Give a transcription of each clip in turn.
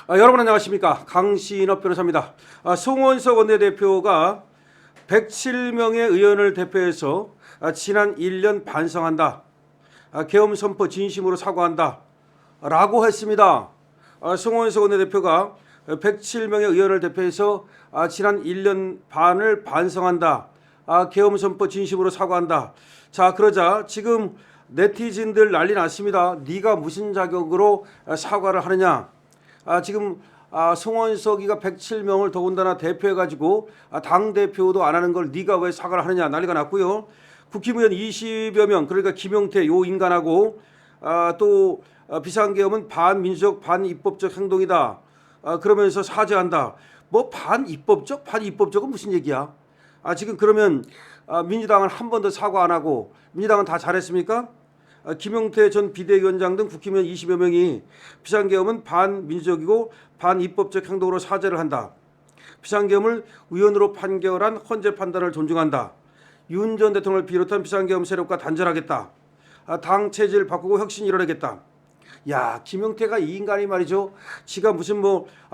여러분 안녕하십니까? 강신업 변호사입니다. 송원석 원내대표가 107명의 의원을 대표해서 지난 1년 반성한다. 계엄 선포 진심으로 사과한다. 라고 했습니다. 송원석 원내대표가 107명의 의원을 대표해서 지난 1년 반을 반성한다. 계엄 선포 진심으로 사과한다. 자, 그러자 지금 네티즌들 난리 났습니다. 네가 무슨 자격으로 사과를 하느냐. 지금 송원석이가 107명을 더군다나 대표해가지고 당대표도 안 하는 걸 네가 왜 사과를 하느냐 난리가 났고요. 국힘의원 20여 명, 그러니까 김용태 요 인간하고 또 비상계엄은 반민주적 반입법적 행동이다. 그러면서 사죄한다. 뭐 반입법적은 무슨 얘기야? 지금 그러면 민주당은 한 번도 사과 안 하고 민주당은 다 잘했습니까? 김용태 전 비대위원장 등 국힘의원 20여 명이 비상계엄은 반민주적이고 반입법적 행동으로 사죄를 한다. 비상계엄을 위헌으로 판결한 헌재 판단을 존중한다. 윤 전 대통령을 비롯한 비상계엄 세력과 단절하겠다. 당 체제를 바꾸고 혁신 이뤄내겠다. 야, 김용태가 이 인간이 말이죠. 지가 무슨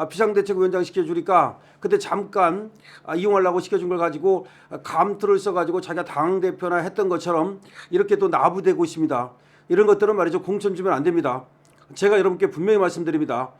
비상대책위원장 시켜주니까 그때 잠깐 이용하려고 시켜준 걸 가지고 감투를 써가지고 자기가 당대표나 했던 것처럼 이렇게 또 나부되고 있습니다. 이런 것들은 말이죠. 공천 주면 안 됩니다. 제가 여러분께 분명히 말씀드립니다.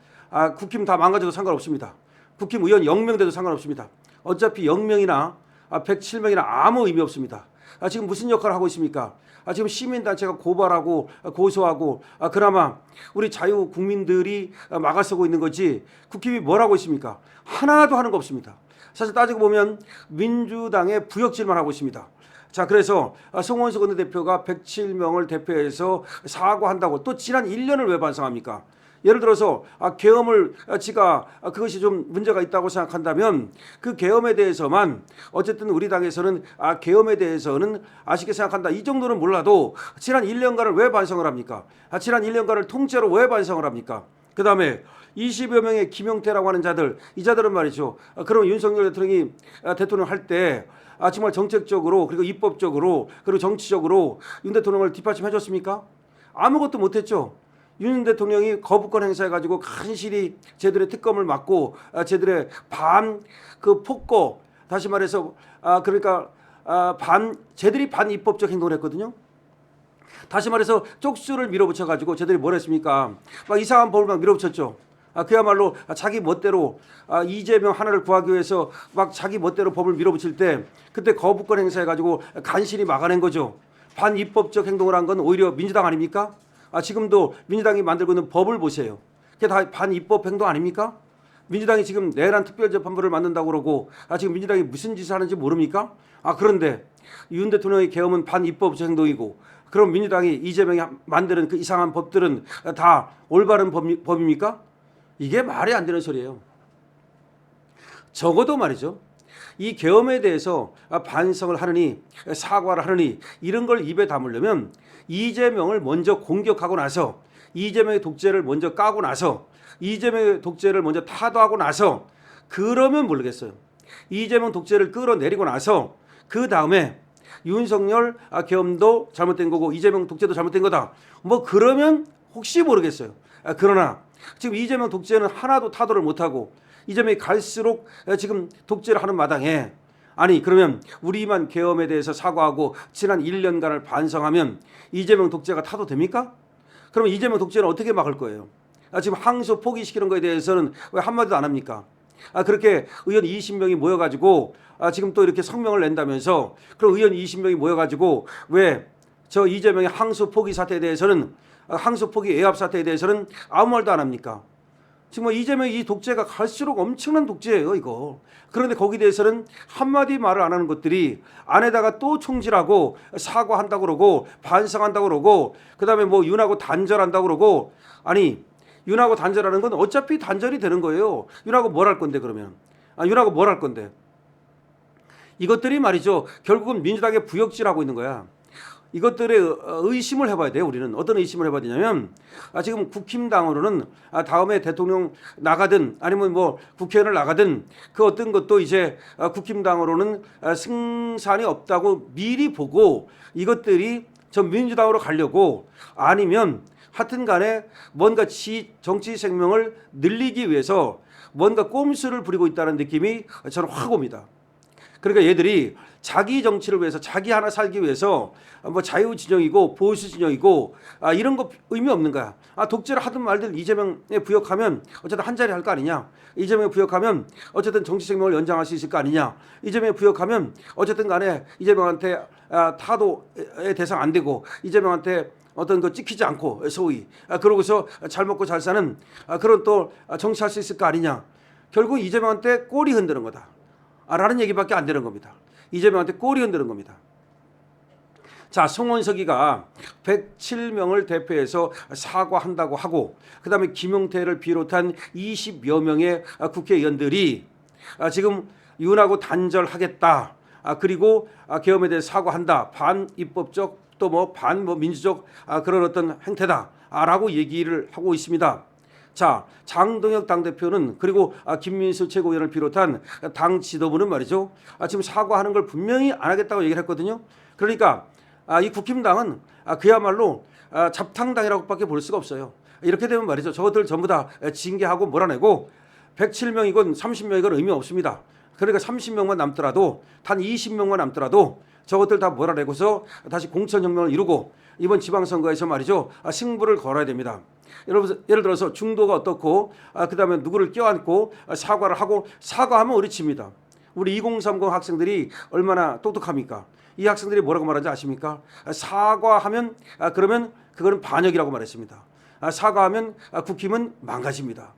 국힘 다 망가져도 상관없습니다. 국힘 의원 0명 돼도 상관없습니다. 어차피 0명이나 107명이나 아무 의미 없습니다. 지금 무슨 역할을 하고 있습니까? 지금 시민단체가 고발하고 고소하고 그나마 우리 자유국민들이 막아서고 있는 거지 국힘이 뭘 하고 있습니까? 하나도 하는 거 없습니다. 사실 따지고 보면 민주당의 부역질만 하고 있습니다. 자, 그래서 송원석 원내대표가 107명을 대표해서 사과한다고 또 지난 1년을 왜 반성합니까? 예를 들어서 계엄을 지가 그것이 좀 문제가 있다고 생각한다면 그 계엄에 대해서만 어쨌든 우리 당에서는 계엄에 대해서는 아쉽게 생각한다. 이 정도는 몰라도 지난 1년간을 왜 반성을 합니까? 지난 1년간을 통째로 왜 반성을 합니까? 그다음에 20여 명의 김용태라고 하는 자들, 이 자들은 말이죠. 그럼 윤석열 대통령이 대통령 할 때 정말 정책적으로 그리고 입법적으로 그리고 정치적으로 윤 대통령을 뒷받침해 줬습니까? 아무것도 못했죠. 윤 대통령이 거부권 행사해가지고 간신히 제들의 특검을 막고 제들의 폭거 다시 말해서 그러니까 제들이 반입법적 행동을 했거든요. 다시 말해서 쪽수를 밀어붙여가지고 제들이 뭘 했습니까? 막 이상한 법을 막 밀어붙였죠. 그야말로 자기 멋대로 이재명 하나를 구하기 위해서 막 자기 멋대로 법을 밀어붙일 때 그때 거부권 행사해가지고 간신히 막아낸 거죠. 반입법적 행동을 한 건 오히려 민주당 아닙니까? 지금도 민주당이 만들고 있는 법을 보세요. 그게 다 반입법 행동 아닙니까? 민주당이 지금 내란 특별재판부를 만든다고 그러고 지금 민주당이 무슨 짓을 하는지 모릅니까? 그런데 윤 대통령의 계엄은 반입법적 행동이고 그럼 민주당이 이재명이 만드는 그 이상한 법들은 다 올바른 법입니까? 이게 말이 안 되는 소리예요. 적어도 말이죠. 이 계엄에 대해서 반성을 하느니 사과를 하느니 이런 걸 입에 담으려면 이재명을 먼저 공격하고 나서 이재명의 독재를 먼저 까고 나서 이재명의 독재를 먼저 타도하고 나서 그러면 모르겠어요. 이재명 독재를 끌어내리고 나서 그 다음에 윤석열 계엄도 잘못된 거고 이재명 독재도 잘못된 거다. 그러면 혹시 모르겠어요. 그러나 지금 이재명 독재는 하나도 타도를 못하고 이재명이 갈수록 지금 독재를 하는 마당에 그러면 우리만 계엄에 대해서 사과하고 지난 1년간을 반성하면 이재명 독재가 타도 됩니까? 그러면 이재명 독재는 어떻게 막을 거예요? 지금 항소 포기시키는 거에 대해서는 왜 한마디도 안 합니까? 그렇게 의원 20명이 모여가지고 지금 또 이렇게 성명을 낸다면서 그럼 의원 20명이 모여가지고 왜 저 이재명의 항소 포기 사태에 대해서는 항소 포기 외압 사태에 대해서는 아무 말도 안 합니까? 지금 이재명이 이 독재가 갈수록 엄청난 독재예요, 이거. 그런데 거기에 대해서는 한마디 말을 안 하는 것들이 안에다가 또 총질하고 사과한다고 그러고 반성한다고 그러고 그다음에 윤하고 단절한다고 그러고 윤하고 단절하는 건 어차피 단절이 되는 거예요. 윤하고 뭘 할 건데 그러면. 윤하고 뭘 할 건데. 이것들이 말이죠. 결국은 민주당의 부역질하고 있는 거야. 이것들의 의심을 해봐야 돼요. 우리는 어떤 의심을 해봐야 되냐면 지금 국힘당으로는 다음에 대통령 나가든 아니면 국회의원을 나가든 그 어떤 것도 이제 국힘당으로는 승산이 없다고 미리 보고 이것들이 전 민주당으로 가려고 아니면 하여튼 간에 뭔가 정치 생명을 늘리기 위해서 뭔가 꼼수를 부리고 있다는 느낌이 저는 확 옵니다. 그러니까 얘들이 자기 정치를 위해서 자기 하나 살기 위해서 뭐 자유 진영이고 보수 진영이고 이런 거 의미 없는 거야. 독재를 하든 말든 이재명에 부역하면 어쨌든 한 자리 할 거 아니냐. 이재명에 부역하면 어쨌든 정치 생명을 연장할 수 있을 거 아니냐. 이재명에 부역하면 어쨌든 간에 이재명한테 타도의 대상 안 되고 이재명한테 어떤 거 찍히지 않고 소위 그러고서 잘 먹고 잘 사는 그런 또 정치할 수 있을 거 아니냐. 결국 이재명한테 꼬리 흔드는 거다. 라는 얘기밖에 안 되는 겁니다. 이재명한테 꼬리 흔드는 겁니다. 자, 송원석이가 107명을 대표해서 사과한다고 하고 그다음에 김용태를 비롯한 20여 명의 국회의원들이 지금 윤하고 단절하겠다. 그리고 계엄에 대해 사과한다. 반입법적 또 뭐 반민주적 그런 어떤 행태다라고 얘기를 하고 있습니다. 자, 장동혁 당대표는 그리고 김민수 최고위원을 비롯한 당 지도부는 말이죠. 지금 사과하는 걸 분명히 안 하겠다고 얘기를 했거든요. 그러니까 이 국힘당은 그야말로 잡탕당이라고밖에 볼 수가 없어요. 이렇게 되면 말이죠. 저것들 전부 다 징계하고 몰아내고 107명이건 30명이건 의미 없습니다. 그러니까 30명만 남더라도 단 20명만 남더라도 저것들 다 몰아내고서 다시 공천혁명을 이루고 이번 지방선거에서 말이죠. 승부를 걸어야 됩니다. 여러분 예를 들어서 중도가 어떻고 그다음에 누구를 껴안고 사과를 하고 사과하면 우리 칩니다. 우리 2030 학생들이 얼마나 똑똑합니까? 이 학생들이 뭐라고 말하는지 아십니까? 사과하면 그러면 그거는 반역이라고 말했습니다. 사과하면 국힘은 망가집니다.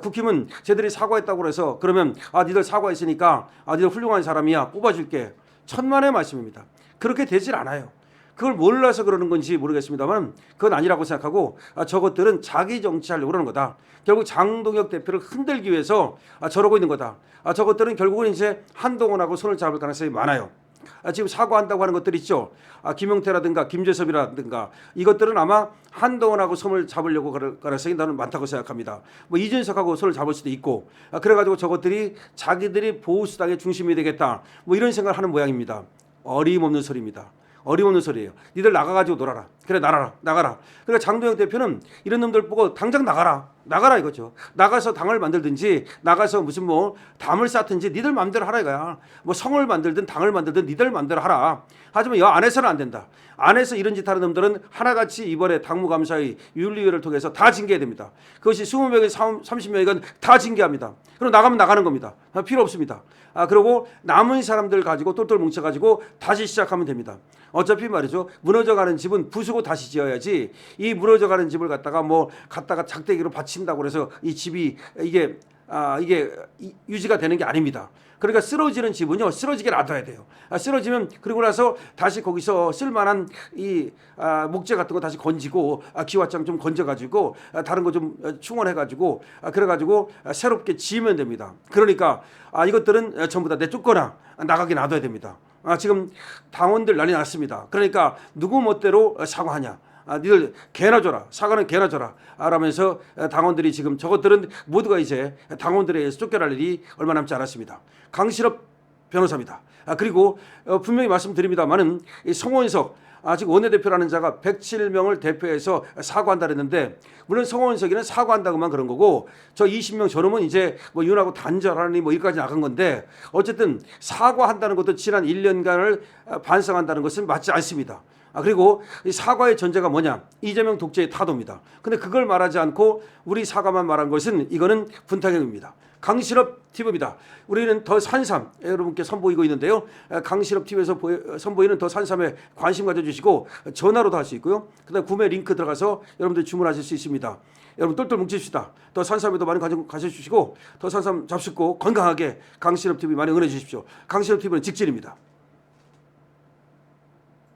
국힘은 쟤들이 사과했다고 해서 그러면 니들 사과했으니까 니들 훌륭한 사람이야 뽑아줄게. 천만의 말씀입니다. 그렇게 되질 않아요. 그걸 몰라서 그러는 건지 모르겠습니다만 그건 아니라고 생각하고 저것들은 자기 정치하려고 그러는 거다. 결국 장동혁 대표를 흔들기 위해서 저러고 있는 거다. 저것들은 결국은 이제 한동훈하고 손을 잡을 가능성이 많아요. 지금 사과한다고 하는 것들 있죠. 김용태라든가 김재섭이라든가 이것들은 아마 한동훈하고 손을 잡으려고 그럴 가능성이 나는 많다고 생각합니다. 뭐 이준석하고 손을 잡을 수도 있고 그래가지고 저것들이 자기들이 보수당의 중심이 되겠다. 뭐 이런 생각을 하는 모양입니다. 어림없는 소리입니다. 어림없는 소리예요. 니들 나가가지고 놀아라. 그래 나가라. 그러니까 장동혁 대표는 이런 놈들 보고 당장 나가라 이거죠. 나가서 당을 만들든지 나가서 무슨 뭐 담을 쌓든지 니들 마음대로 하라 이거야. 뭐 성을 만들든 당을 만들든 니들 마음대로 하라. 하지만 이 안에서는 안 된다. 안에서 이런 짓 하는 놈들은 하나같이 이번에 당무감사의 윤리위를 통해서 다 징계해야 됩니다. 그것이 20명이건 30명이건 다 징계합니다. 그럼 나가면 나가는 겁니다. 필요 없습니다. 그리고 남은 사람들 가지고 똘똘 뭉쳐가지고 다시 시작하면 됩니다. 어차피 말이죠. 무너져가는 집은 부수고 다시 지어야지 이 무너져가는 집을 갖다가 작대기로 받친다고 그래서 이 집이 이게 유지가 되는 게 아닙니다. 그러니까 쓰러지는 집은요 쓰러지게 놔둬야 돼요. 쓰러지면 그리고 나서 다시 거기서 쓸만한 이 목재 같은 거 다시 건지고 기와장 좀 건져가지고 다른 거 좀 충원해가지고 그래가지고 새롭게 지으면 됩니다. 그러니까 이것들은 전부 다 내쫓거나 나가게 놔둬야 됩니다. 지금 당원들 난리 났습니다. 그러니까 누구 멋대로 사과하냐. 니들 개나 줘라. 사과는 개나 줘라. 라면서 당원들이 지금 저것들은 모두가 이제 당원들에 의해서 쫓겨날 일이 얼마 남지 않았습니다. 강신업 변호사입니다. 그리고 분명히 말씀드립니다만은 송원석 아직 원내대표라는 자가 107명을 대표해서 사과한다 그랬는데 물론 송원석이는 사과한다고만 그런 거고 저 20명 저놈은 이제 뭐 윤하고 단절하니 뭐 여기까지 나간 건데 어쨌든 사과한다는 것도 지난 1년간을 반성한다는 것은 맞지 않습니다. 그리고 이 사과의 전제가 뭐냐? 이재명 독재의 타도입니다. 근데 그걸 말하지 않고 우리 사과만 말한 것은 이거는 분타격입니다. 강신업 TV입니다. 우리는 더 산삼 여러분께 선보이고 있는데요. 강신업 TV에서 선보이는 더 산삼에 관심 가져주시고 전화로도 할 수 있고요. 그다음 구매 링크 들어가서 여러분들 주문하실 수 있습니다. 여러분 똘똘 뭉칩시다. 더 산삼에도 많이 가져주시고 더 산삼 잡수고 건강하게 강신업 TV 많이 응원해 주십시오. 강신업 TV는 직진입니다.